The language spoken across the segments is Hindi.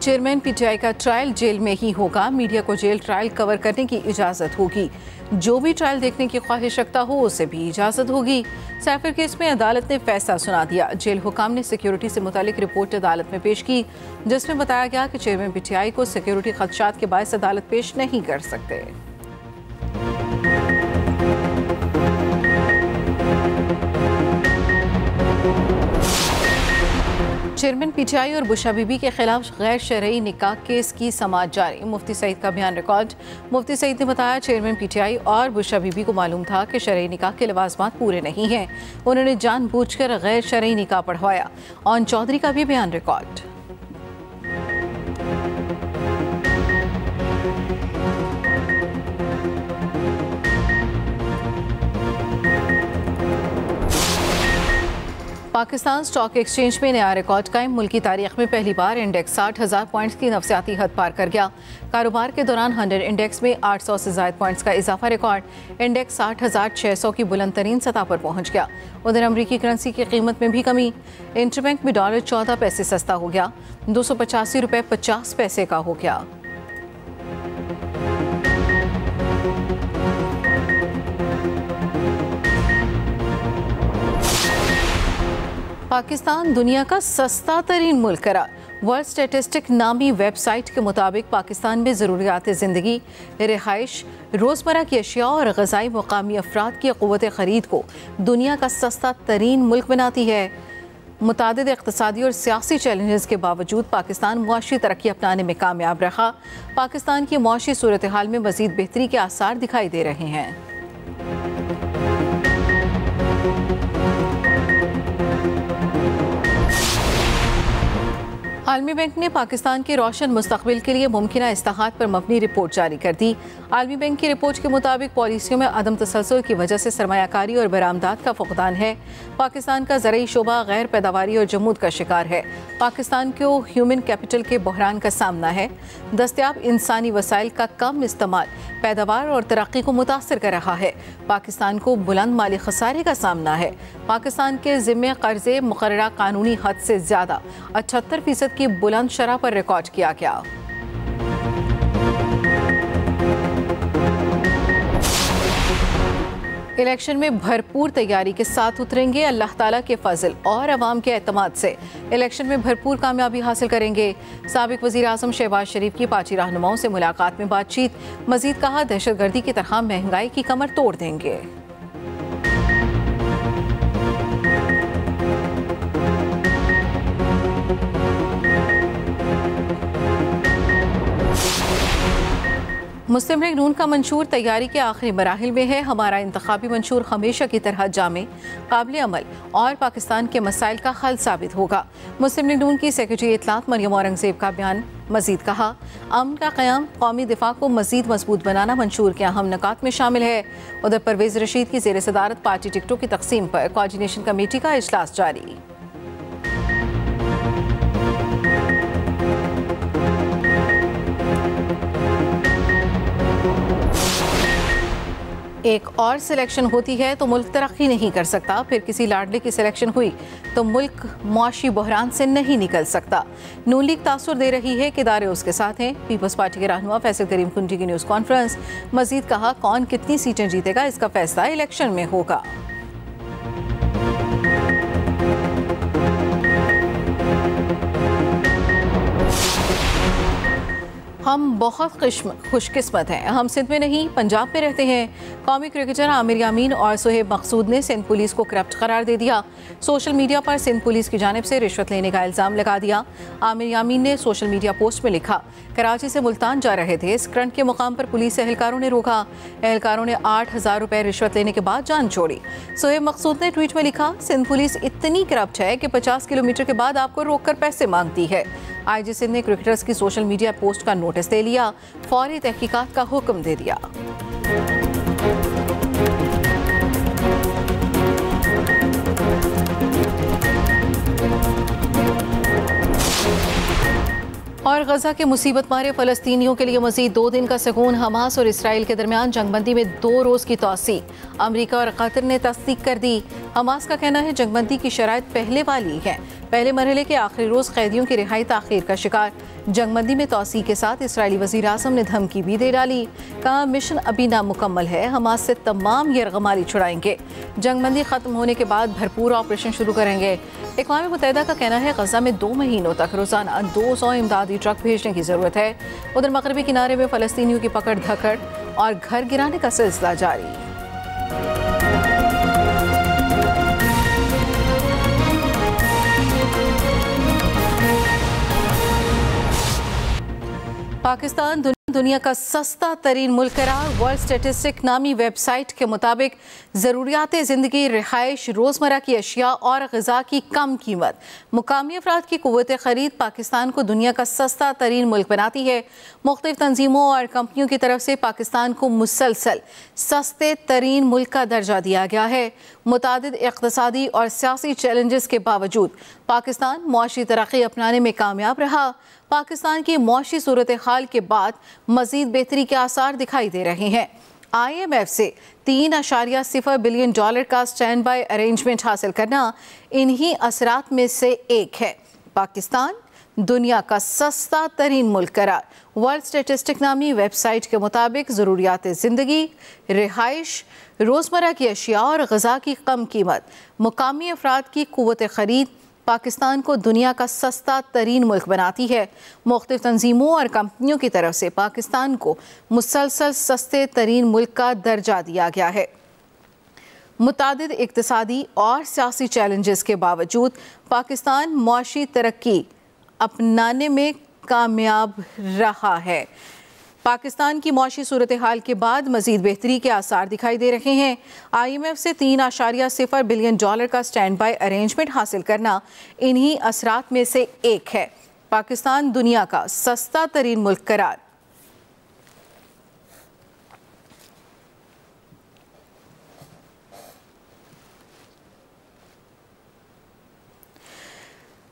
चेयरमैन पीटीआई का ट्रायल जेल में ही होगा। मीडिया को जेल ट्रायल कवर करने की इजाजत होगी। जो भी ट्रायल देखने की ख्वाहिश रखता हो उसे भी इजाजत होगी। सैफिर केस में अदालत ने फैसला सुना दिया। जेल हुकाम ने सिक्योरिटी से मुतालिक रिपोर्ट अदालत में पेश की, जिसमें बताया गया कि चेयरमैन पीटीआई को सिक्योरिटी खदशात के बायस अदालत पेश नहीं कर सकते। चेयरमैन पीटीआई और बुशा बीबी के खिलाफ गैर शरई निकाह केस की समाअत जारी। मुफ्ती सईद का बयान रिकॉर्ड। मुफ्ती सईद ने बताया, चेयरमैन पीटीआई और बुशा बीबी को मालूम था कि शरई निकाह के लवाजमात पूरे नहीं हैं। उन्होंने जानबूझकर गैर शरई निकाह पढ़वाया। ऑन चौधरी का भी बयान रिकॉर्ड। पाकिस्तान स्टॉक एक्सचेंज में नया रिकॉर्ड कायम। मुल्की तारीख में पहली बार इंडेक्स 60,000 पॉइंट्स की नफसियाती हद पार कर गया। कारोबार के दौरान 100 इंडेक्स में 800 से ज़ायद पॉइंट्स का इजाफा रिकॉर्ड। इंडेक्स 60,600 की बुलंद तरीन सतह पर पहुंच गया। उधर अमरीकी करेंसी की कीमत में भी कमी। इंटरबैंक में डॉलर 14 पैसे सस्ता हो गया, 285 रुपये 50 पैसे का हो गया। पाकिस्तान दुनिया का सस्ता तरीन मुल्क करार। वर्ल्ड स्टेटिस्टिक नामी वेबसाइट के मुताबिक पाकिस्तान में ज़रूरियात ज़िंदगी, रिहाइश, रोज़मर्रा की अशिया और ग़ज़ाई मुकामी अफराद की क़ुव्वत ख़रीद को दुनिया का सस्ता तरीन मुल्क बनाती है। मुतादिद इक़्तिसादी और सियासी चैलेंजेस के बावजूद पाकिस्तान मुआशी तरक्की अपनाने में कामयाब रहा। पाकिस्तान की मुआशी सूरत हाल में मज़ीद बेहतरी के आसार दिखाई दे रहे हैं। आलमी बैंक ने पाकिस्तान के रोशन मुस्तक़बिल के लिए मुमकिना इस्लाहात पर मबनी रिपोर्ट जारी कर दी। आलमी बैंक की रिपोर्ट के मुताबिक पॉलिसियों में अदम तसलसल की वजह से सरमायाकारी और बरामदात का फुक़दान है। पाकिस्तान का ज़रई शोबा गैर पैदावारी और जमूद का शिकार है। पाकिस्तान को ह्यूमन कैपिटल के बहरान का सामना है। दस्तयाब इंसानी वसाइल का कम इस्तेमाल पैदावार और तरक्की को मुतासर कर रहा है। पाकिस्तान को बुलंद माली खसारे का सामना है। पाकिस्तान के ज़िम्मे कर्ज़े मुकर्ररा कानूनी हद से ज़्यादा 78% की बुलंद शरह पर रिकॉर्ड किया गया। इलेक्शन में भरपूर तैयारी के साथ उतरेंगे। अल्लाह ताला के फजल और अवाम के एतमाद से इलेक्शन में भरपूर कामयाबी हासिल करेंगे। साबिक वज़ीर आज़म शहबाज शरीफ की पार्टी रहनुमाओं से मुलाकात में बातचीत। मजीद कहा, दहशतगर्दी की तरह महंगाई की कमर तोड़ देंगे। मुस्लिम लीग नून का मंशूर तैयारी के आखिरी मराहिल में है। हमारा इंतखाबी मंशूर हमेशा की तरह जामे, काबिल अमल और पाकिस्तान के मसाइल का हल साबित होगा। मुस्लिम लीग नून की सेक्रेटरी इत्तलात मरियम औरंगज़ेब का बयान। मजीद कहा, अमन का क़याम कौमी दिफा को मजीद मजबूत बनाना मंशूर के अहम नकात में शामिल है। उधर परवेज़ रशीद की ज़ेर सदारत पार्टी टिकटों की तकसीम पर कोऑर्डिनेशन कमेटी का इजलास जारी। एक और सिलेक्शन होती है तो मुल्क तरक्की नहीं कर सकता, फिर किसी लाडले की सिलेक्शन हुई तो मुल्क मुआशी बहरान से नहीं निकल सकता। नून लीग तासुर दे रही है कि इदारे उसके साथ हैं। पीपल्स पार्टी के रहनुमा फैसल करीम कुंटी की न्यूज़ कॉन्फ्रेंस। मजीद कहा, कौन कितनी सीटें जीतेगा इसका फैसला इलेक्शन में होगा। हम बहुत खुशकिस्मत हैं, हम सिंध में नहीं पंजाब में रहते हैं। कौमी क्रिकेटर आमिर यामीन और सुहेब मकसूद ने सिंध पुलिस को करप्ट करार दे दिया। सोशल मीडिया पर सिंध पुलिस की जानिब से रिश्वत लेने का इल्ज़ाम लगा दिया। आमिर यामीन ने सोशल मीडिया पोस्ट में लिखा, कराची से मुल्तान जा रहे थे, स्क्रंट के मुकाम पर पुलिस एहलकारों ने रोका। एहलकारों ने 8,000 रुपये रिश्वत लेने के बाद जान छोड़ी। सुहेब मकसूद ने ट्वीट में लिखा, सिंध पुलिस इतनी करप्ट है कि 50 किलोमीटर के बाद आपको रोककर पैसे मांगती है। आईजी सिंध ने क्रिकेटर्स की सोशल मीडिया पोस्ट का नोटिस ले लिया, फौरी तहकीकात का हुक्म दे दिया। और गजा के मुसीबत मारे फ़लस्तीनियों के लिए मज़ीद 2 दिन का सुकून। हमास और इसराइल के दरमियान जंगबंदी में 2 रोज़ की तोसी। अमरीका और कतर ने तस्दीक कर दी। हमास का कहना है जंगबंदी की शराइत पहले वाली है। पहले मरहले के आखिरी रोज कैदियों की रिहाई ताखीर का शिकार। जंगबंदी में तोसी के साथ इसराइली वजीर आज़म ने धमकी भी दे डाली। कहा मिशन अभी नामुकम्मल है, हमास से तमाम यरगमाली छुड़ाएंगे। जंगबंदी खत्म होने के बाद भरपूर ऑपरेशन शुरू करेंगे। अक़वाम मुत्तहिदा का कहना है गजा में 2 महीनों तक रोजाना 200 इमदादी ट्रक भेजने की जरूरत है। उधर मगरबी किनारे में फलस्तीनियों की पकड़ धकड़ और घर गिराने का सिलसिला जारी। पाकिस्तान दुनिया का सस्ता तरीन मुल्क करार। वर्ल्ड स्टेटिस्टिक नामी वेबसाइट के मुताबिक ज़रूरियात ज़िंदगी, रिहाइश, रोज़मर्रा की अशिया और ग़िज़ा की कम कीमत, मुकामी अफराद की क़ुव्वत ख़रीद पाकिस्तान को दुनिया का सस्ता तरीन मुल्क बनाती है। मुख्तलिफ़ तंजीमों और कंपनियों की तरफ से पाकिस्तान को मुसलसल सस्ते तरीन मुल्क का दर्जा दिया गया है। मुतादिद इक़्तिसादी और सियासी चैलेंजेस के बावजूद पाकिस्तान मुआशी तरक्की अपनाने में कामयाब रहा। पाकिस्तान की मुआशी सूरत हाल के बाद मजीद बेहतरी के आसार दिखाई दे रहे हैं। IMF से $3.0 बिलियन का स्टैंड बाय अरेंजमेंट हासिल करना इन्हीं असरात में से एक है। पाकिस्तान दुनिया का सस्ता तरीन मुल्क करार। वर्ल्ड स्टेटिस्टिक नामी वेबसाइट के मुताबिक ज़रूरियात ज़िंदगी, रिहाइश, रोज़मर्रा की अशिया और ग़िज़ा की कम कीमत, मुकामी अफराद की क़ुव्वत ख़रीद पाकिस्तान को दुनिया का सस्ता तरीन मुल्क बनाती है। मुख्तलिफ़ तंजीमों और कंपनियों की तरफ से पाकिस्तान को मुसलसल सस्ते तरीन मुल्क का दर्जा दिया गया है। मुतादिद इक़्तिसादी और सियासी चैलेंजेस के बावजूद पाकिस्तान मुआशी तरक्की अपनाने में कामयाब रहा है। पाकिस्तान की मुआशी सूरत हाल के बाद मजीद बेहतरी के आसार दिखाई दे रहे हैं। IMF से $3.0 बिलियन का स्टैंड बाय अरेंजमेंट हासिल करना इन्हीं असरात में से एक है। पाकिस्तान दुनिया का सस्ता तरीन मुल्क करार।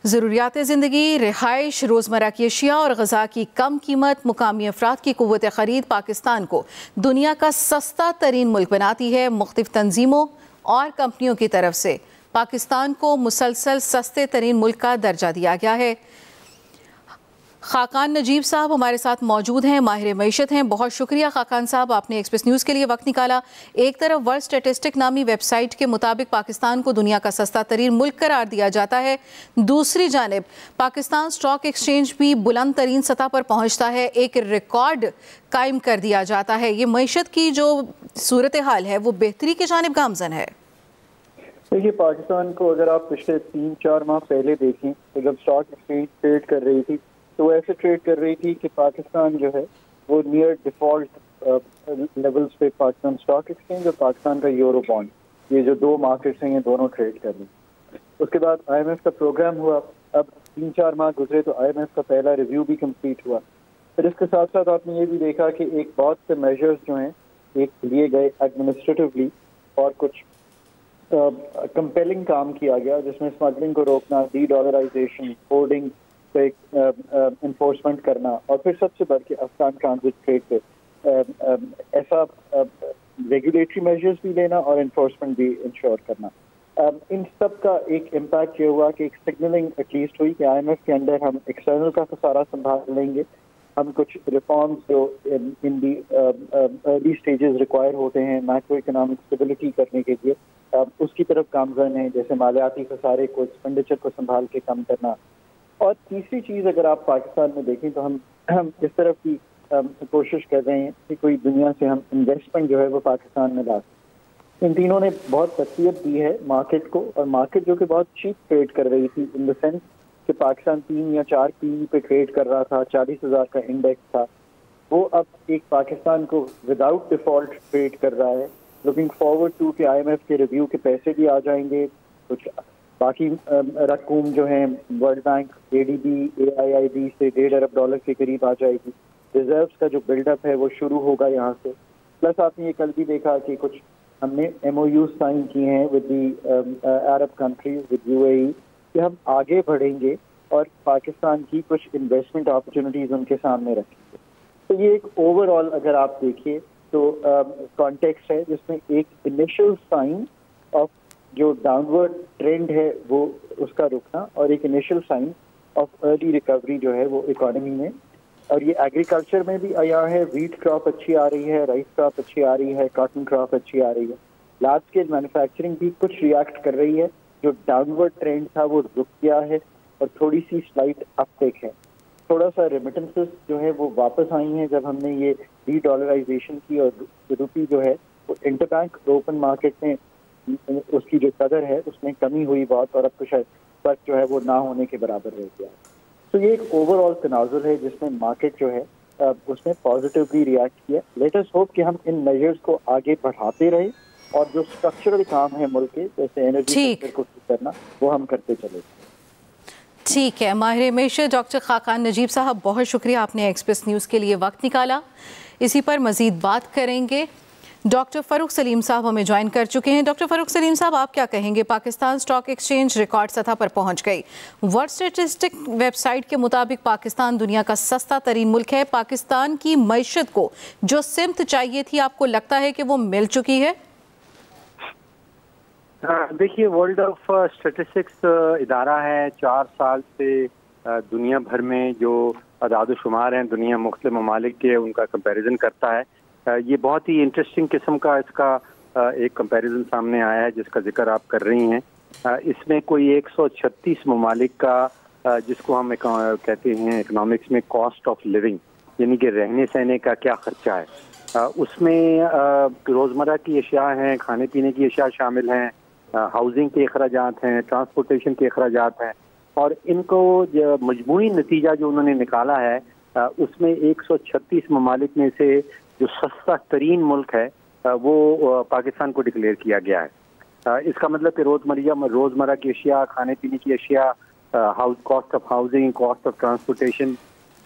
ज़रूरियात ज़िंदगी, रिहाइश, रोज़मर्रा की अशिया और ग़िज़ा की कम कीमत, मुकामी अफराद की क़ुव्वत ख़रीद पाकिस्तान को दुनिया का सस्ता तरीन मुल्क बनाती है। मुख्तलिफ़ तंजीमों और कंपनियों की तरफ से पाकिस्तान को मुसलसल सस्ते तरीन मुल्क का दर्जा दिया गया है। खाकान नजीब साहब हमारे साथ मौजूद हैं, माहिर मईशत हैं। बहुत शुक्रिया खाकान साहब, आपने एक्सप्रेस न्यूज़ के लिए वक्त निकाला। एक तरफ वर्ल्ड स्टेटिस्टिक नामी वेबसाइट के मुताबिक पाकिस्तान को दुनिया का सस्ता तरीन मुल्क करार दिया जाता है, दूसरी जानिब पाकिस्तान स्टॉक एक्सचेंज भी बुलंद तरीन सतह पर पहुँचता है, एक रिकॉर्ड कायम कर दिया जाता है। ये मईशत की जो सूरत हाल है वो बेहतरी की जानिब गामज़न है। देखिए, पाकिस्तान को अगर आप पिछले 3-4 माह पहले देखें तो जब स्टॉक एक्सचेंज ट्रेड कर रही थी तो ऐसे ट्रेड कर रही थी कि पाकिस्तान जो है वो नियर डिफॉल्ट लेवल्स पे पाकिस्तान स्टॉक एक्सचेंज और पाकिस्तान का यूरो बॉन्ड, ये जो 2 मार्केट्स हैं, ये दोनों ट्रेड कर रही। उसके बाद IMF का प्रोग्राम हुआ। अब 3-4 माह गुजरे तो IMF का पहला रिव्यू भी कंप्लीट हुआ। फिर इसके साथ साथ आपने ये भी देखा कि एक बहुत से मेजर्स जो हैं एक लिए गए एडमिनिस्ट्रेटिवली और कुछ कंपेलिंग काम किया गया, जिसमें स्मगलिंग को रोकना, डी-डॉलराइजेशन, होर्डिंग पे इन्फोर्समेंट करना और फिर सबसे बढ़ के अफगान ट्रांजिट ट्रेड पे ऐसा रेगुलेटरी मेजर्स भी लेना और इन्फोर्समेंट भी इंश्योर करना। इन सब का एक इम्पैक्ट ये हुआ कि एक सिग्नलिंग एटलीस्ट हुई कि IMF के अंदर हम एक्सटर्नल का सारा संभाल लेंगे, हम कुछ रिफॉर्म्स जो इन दी अर्ली स्टेजेस रिक्वायर होते हैं मैक्रो इकोनॉमिक स्टेबिलिटी करने के लिए, उसकी तरफ गामज़न है, जैसे मालियाती खसारे को, एक्सपेंडिचर को संभाल के कम करना। और तीसरी चीज़ अगर आप पाकिस्तान में देखें तो हम इस तरफ की कोशिश कर रहे हैं कि कोई दुनिया से हम इन्वेस्टमेंट जो है वो पाकिस्तान में ला सकें। इन तीनों ने बहुत तस्वीर दी है मार्केट को, और मार्केट जो कि बहुत चीप ट्रेड कर रही थी इन द सेंस कि पाकिस्तान 3 या 4 PE पे ट्रेड कर रहा था, 40,000 का इंडेक्स था, वो अब एक पाकिस्तान को विदाउट डिफॉल्ट ट्रेड कर रहा है। लुकिंग फॉरवर्ड टू कि IMF के रिव्यू के पैसे भी आ जाएंगे, कुछ बाकी रकूम जो है वर्ल्ड बैंक, ADB, AIIB से $1.5 अरब के करीब आ जाएगी। रिजर्व्स का जो बिल्डअप है वो शुरू होगा यहाँ से। प्लस आपने ये कल भी देखा कि कुछ हमने MOU साइन किए हैं with the Arab countries, with UAE, कि हम आगे बढ़ेंगे और पाकिस्तान की कुछ इन्वेस्टमेंट अपॉर्चुनिटीज उनके सामने रखेंगे। तो ये एक ओवरऑल अगर आप देखिए तो कॉन्टेक्स्ट है जिसमें एक इनिशियल साइन ऑफ जो डाउनवर्ड ट्रेंड है वो उसका रुकना और एक initial sign of early recovery जो है वो इकोनॉमी में, और ये एग्रीकल्चर में भी आया है। वीट क्रॉप अच्छी आ रही है, राइस क्रॉप अच्छी आ रही है, कॉटन क्रॉप अच्छी आ रही है। लार्ज स्केल मैन्युफैक्चरिंग भी कुछ रिएक्ट कर रही है। जो डाउनवर्ड ट्रेंड था वो रुक गया है और थोड़ी सी स्लाइट अपटेक है। थोड़ा सा रेमिटेंसेस जो है वो वापस आई हैं जब हमने ये डी डॉलराइजेशन की, और रुपी जो है वो इंटरबैंक ओपन मार्केट में उसकी जो कदर है उसमें कमी हुई बहुत, और अब तो शायद फर्क जो है वो ना होने के बराबर रह गया। तो ये एक ओवरऑल तनाजुर है जिसमें मार्केट जो है उसने पॉजिटिवली रिएक्ट किया। लेट अस होप कि हम इन मेजर्स को आगे बढ़ाते रहे और जो स्ट्रक्चरल काम है मुल्क के, जैसे एनर्जी सेक्टर को ठीक करना, वो हम करते चले। ठीक है, माहिर मेशर डॉक्टर खाकान नजीब साहब, बहुत शुक्रिया, आपने एक्सप्रेस न्यूज़ के लिए वक्त निकाला। इसी पर मज़ीद बात करेंगे। डॉक्टर फ़ारूक सलीम साहब हमें ज्वाइन कर चुके हैं। डॉक्टर फ़ारूक सलीम साहब, आप क्या कहेंगे? पाकिस्तान स्टॉक एक्सचेंज रिकॉर्ड सतह पर पहुंच गई। वर्ल्ड स्टैटिस्टिक वेबसाइट के मुताबिक पाकिस्तान दुनिया का सस्ता तरीन मुल्क है। पाकिस्तान की मईशत को जो सिमत चाहिए थी, आपको लगता है कि वो मिल चुकी है? देखिए, वर्ल्ड ऑफ स्टैटिस्टिक्स इदारा है, 4 साल से दुनिया भर में जो अदाद शुमार हैं दुनिया मुख्तलिफ ममालिक के, उनका कंपैरिजन करता है। ये बहुत ही इंटरेस्टिंग किस्म का इसका एक कंपैरिजन सामने आया है जिसका जिक्र आप कर रही हैं। इसमें कोई 136 ममालिक का जिसको हम कहते हैं इकोनॉमिक्स में कॉस्ट ऑफ लिविंग, यानी कि रहने सहने का क्या खर्चा है, उसमें रोज़मर्रा की अशिया हैं, खाने पीने की अशिया शामिल हैं, हाउसिंग के अखराजात हैं, ट्रांसपोर्टेशन के अखराजात हैं, और इनको जो मजमूई नतीजा जो उन्होंने निकाला है उसमें 136 ममालिक में से जो सस्ता तरीन मुल्क है वो पाकिस्तान को डिक्लेयर किया गया है। इसका मतलब कि रोज़मर्रा की अशिया, खाने पीने की अशिया, cost of housing, cost of transportation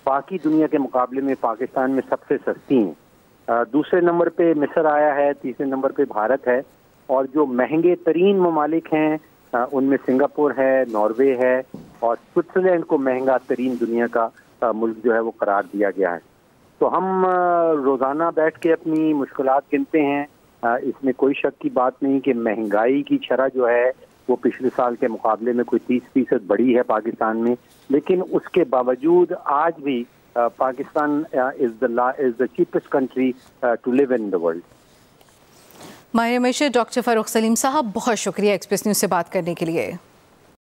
बाकी दुनिया के मुकाबले में पाकिस्तान में सबसे सस्ती हैं। दूसरे नंबर पे मिस्र आया है, तीसरे नंबर पे भारत है, और जो महंगे तरीन ममालिक हैं उनमें सिंगापुर है, नॉर्वे है, और स्विट्ज़रलैंड को महंगा तरीन दुनिया का मुल्क जो है वो करार दिया गया है। तो हम रोज़ाना बैठ के अपनी मुश्किलात गिनते हैं। इसमें कोई शक की बात नहीं कि महंगाई की शरह जो है वो पिछले साल के मुकाबले में कोई 30% बढ़ी है पाकिस्तान में, लेकिन उसके बावजूद आज भी Pakistan is the cheapest country to live in the world. माहिर मेशर डॉक्टर फ़ारूक सलीम साहब, बहुत शुक्रिया एक्सप्रेस न्यूज़ से बात करने के लिए।